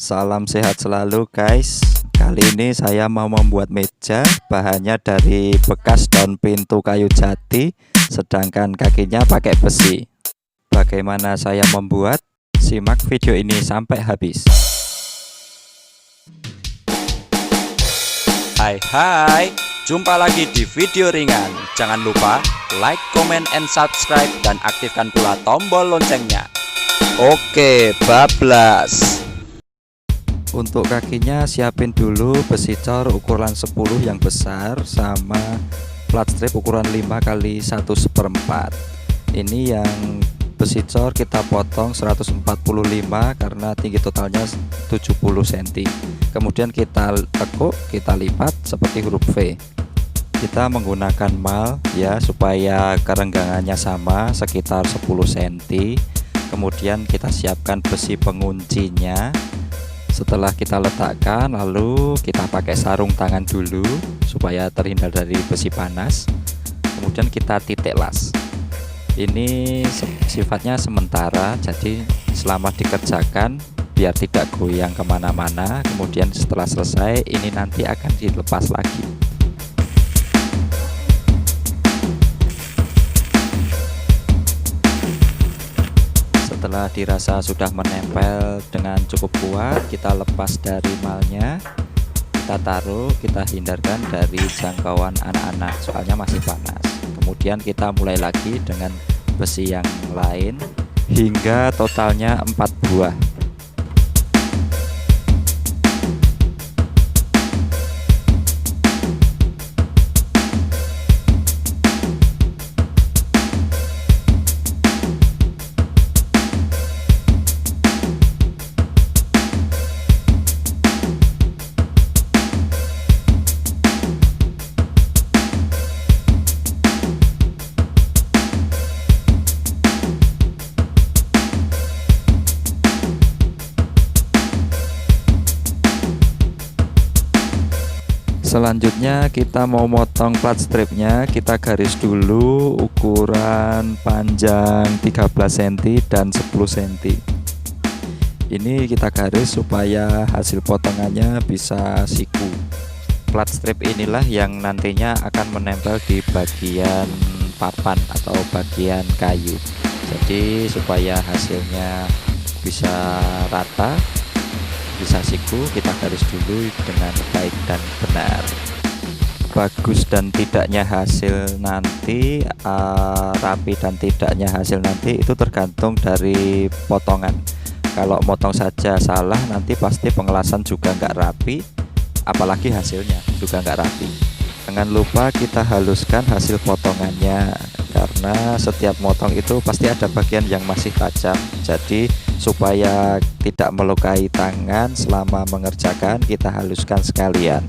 Salam sehat selalu guys. Kali ini saya mau membuat meja. Bahannya dari bekas daun pintu kayu jati, sedangkan kakinya pakai besi. Bagaimana saya membuat? Simak video ini sampai habis. Hai, jumpa lagi di video ringan. Jangan lupa like, comment, and subscribe, dan aktifkan pula tombol loncengnya. Oke, bablas. Untuk kakinya siapin dulu besi cor ukuran 10 yang besar sama plat strip ukuran 5 x 1/4. Ini yang besi cor kita potong 145 karena tinggi totalnya 70 cm. Kemudian kita tekuk, kita lipat seperti huruf V. Kita menggunakan mal ya supaya kerenggangannya sama sekitar 10 cm. Kemudian kita siapkan besi penguncinya. Setelah kita letakkan, lalu kita pakai sarung tangan dulu supaya terhindar dari besi panas. Kemudian kita titik las. Ini sifatnya sementara, jadi selama dikerjakan biar tidak goyang kemana-mana. Kemudian setelah selesai, ini nanti akan dilepas lagi. Setelah dirasa sudah menempel dengan cukup kuat, kita lepas dari malnya, kita taruh, kita hindarkan dari jangkauan anak-anak soalnya masih panas. Kemudian kita mulai lagi dengan besi yang lain hingga totalnya 4 buah. Selanjutnya kita mau motong plat stripnya. Kita garis dulu ukuran panjang 13 cm dan 10 cm. Ini kita garis supaya hasil potongannya bisa siku. Plat strip inilah yang nantinya akan menempel di bagian papan atau bagian kayu. Jadi supaya hasilnya bisa rata, bisa siku, kita garis dulu dengan baik dan benar. Bagus dan tidaknya hasil nanti, rapi dan tidaknya hasil nanti itu tergantung dari potongan. Kalau motong saja salah, nanti pasti pengelasan juga nggak rapi, apalagi hasilnya juga nggak rapi. Jangan lupa kita haluskan hasil potongannya, karena setiap motong itu pasti ada bagian yang masih tajam. Jadi supaya tidak melukai tangan selama mengerjakan, kita haluskan sekalian.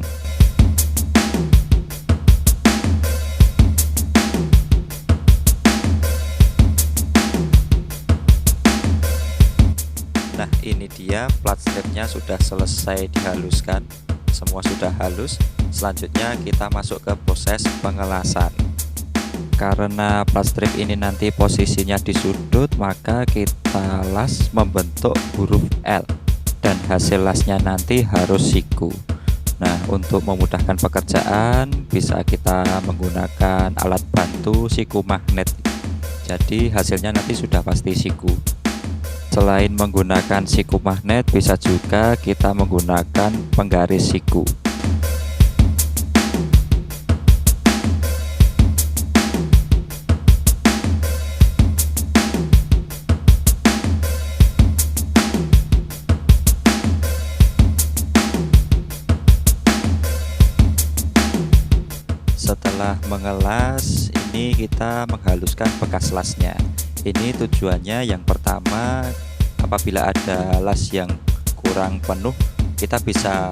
Nah, ini dia plat stripnya sudah selesai dihaluskan, semua sudah halus. Selanjutnya kita masuk ke proses pengelasan. Karena plat strip ini nanti posisinya di sudut, maka kita las membentuk huruf L dan hasil lasnya nanti harus siku. Nah, untuk memudahkan pekerjaan bisa kita menggunakan alat bantu siku magnet. Jadi hasilnya nanti sudah pasti siku. Selain menggunakan siku magnet, bisa juga kita menggunakan penggaris siku. Setelah mengelas, ini kita menghaluskan bekas lasnya. Ini tujuannya yang pertama, apabila ada las yang kurang penuh, kita bisa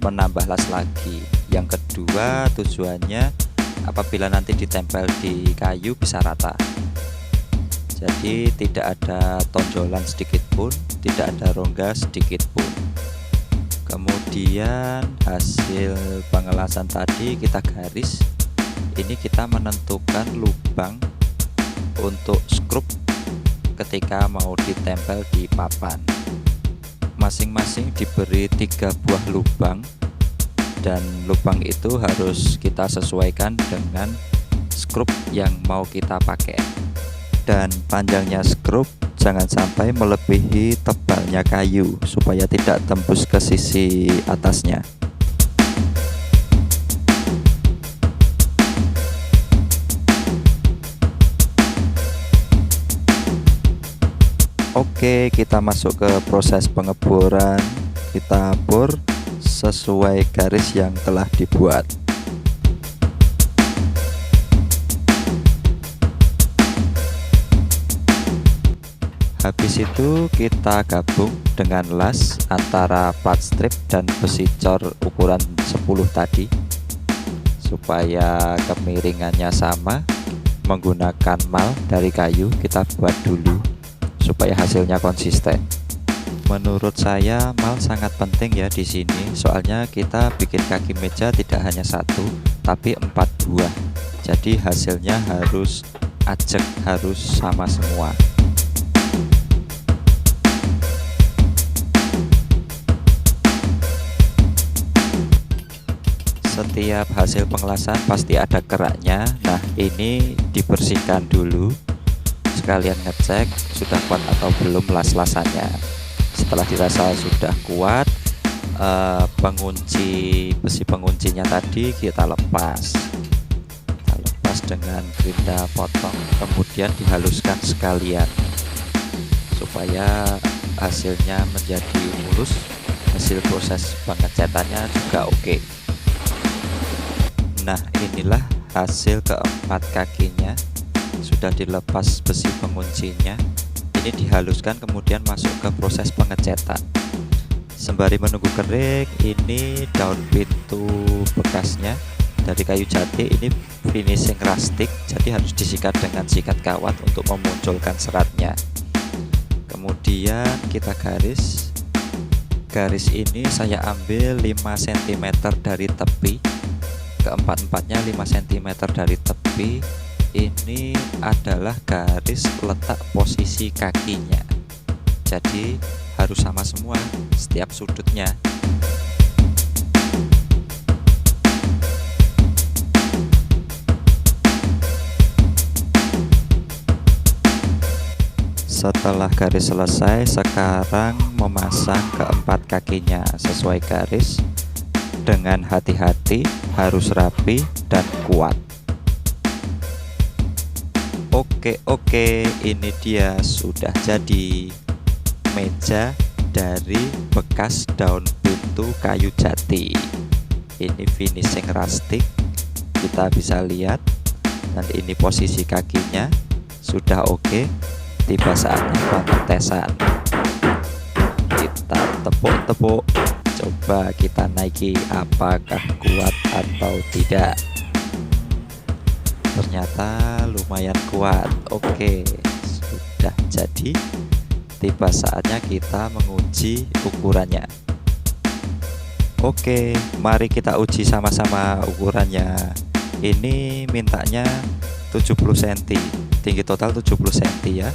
menambah las lagi. Yang kedua tujuannya, apabila nanti ditempel di kayu bisa rata. Jadi tidak ada tonjolan sedikit pun, tidak ada rongga sedikit pun. Kemudian hasil pengelasan tadi kita garis. Ini kita menentukan lubang untuk skrup ketika mau ditempel di papan. masing-masing diberi 3 buah lubang, dan lubang itu harus kita sesuaikan dengan skrup yang mau kita pakai. Dan panjangnya skrup jangan sampai melebihi tebalnya kayu supaya tidak tembus ke sisi atasnya. Oke, kita masuk ke proses pengeboran. Kita bor sesuai garis yang telah dibuat. Habis itu kita gabung dengan las antara plat strip dan besi cor ukuran 10 tadi supaya kemiringannya sama. Menggunakan mal dari kayu kita buat dulu supaya hasilnya konsisten. Menurut saya mal sangat penting ya di sini, soalnya kita bikin kaki meja tidak hanya 1 tapi 4 buah. Jadi hasilnya harus ajek, harus sama semua. Setiap hasil pengelasan pasti ada keraknya. Nah, ini dibersihkan dulu, sekalian ngecek sudah kuat atau belum las-lasannya. Setelah dirasa sudah kuat, besi penguncinya tadi kita lepas dengan gerinda potong, kemudian dihaluskan sekalian supaya hasilnya menjadi mulus. Hasil proses pengecatannya juga oke. Nah, inilah hasil keempat kakinya. Sudah dilepas besi penguncinya, ini dihaluskan kemudian masuk ke proses pengecatan. Sembari menunggu kering, ini daun pintu bekasnya dari kayu jati, ini finishing rustic, jadi harus disikat dengan sikat kawat untuk memunculkan seratnya. Kemudian kita garis ini saya ambil 5 cm dari tepi, keempat-empatnya 5 cm dari tepi. Ini adalah garis letak posisi kakinya, jadi harus sama semua setiap sudutnya. Setelah garis selesai, sekarang memasang keempat kakinya sesuai garis dengan hati-hati, harus rapi dan kuat. Oke, ini dia sudah jadi meja dari bekas daun pintu kayu jati. Ini finishing rustic, kita bisa lihat, dan ini posisi kakinya sudah oke. Tiba saatnya pengetesan. Kita tepuk-tepuk, coba kita naiki apakah kuat atau tidak. Ternyata lumayan kuat. Oke, sudah jadi. Tiba saatnya kita menguji ukurannya. Oke, mari kita uji sama-sama ukurannya. Ini mintanya 70 cm, tinggi total 70 cm ya.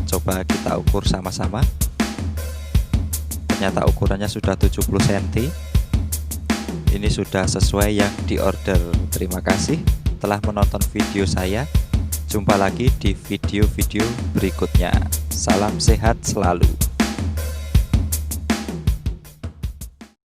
Coba kita ukur sama-sama. Ternyata ukurannya sudah 70 cm. Ini sudah sesuai yang diorder. Terima kasih telah menonton video saya. Jumpa lagi di video-video berikutnya. Salam sehat selalu.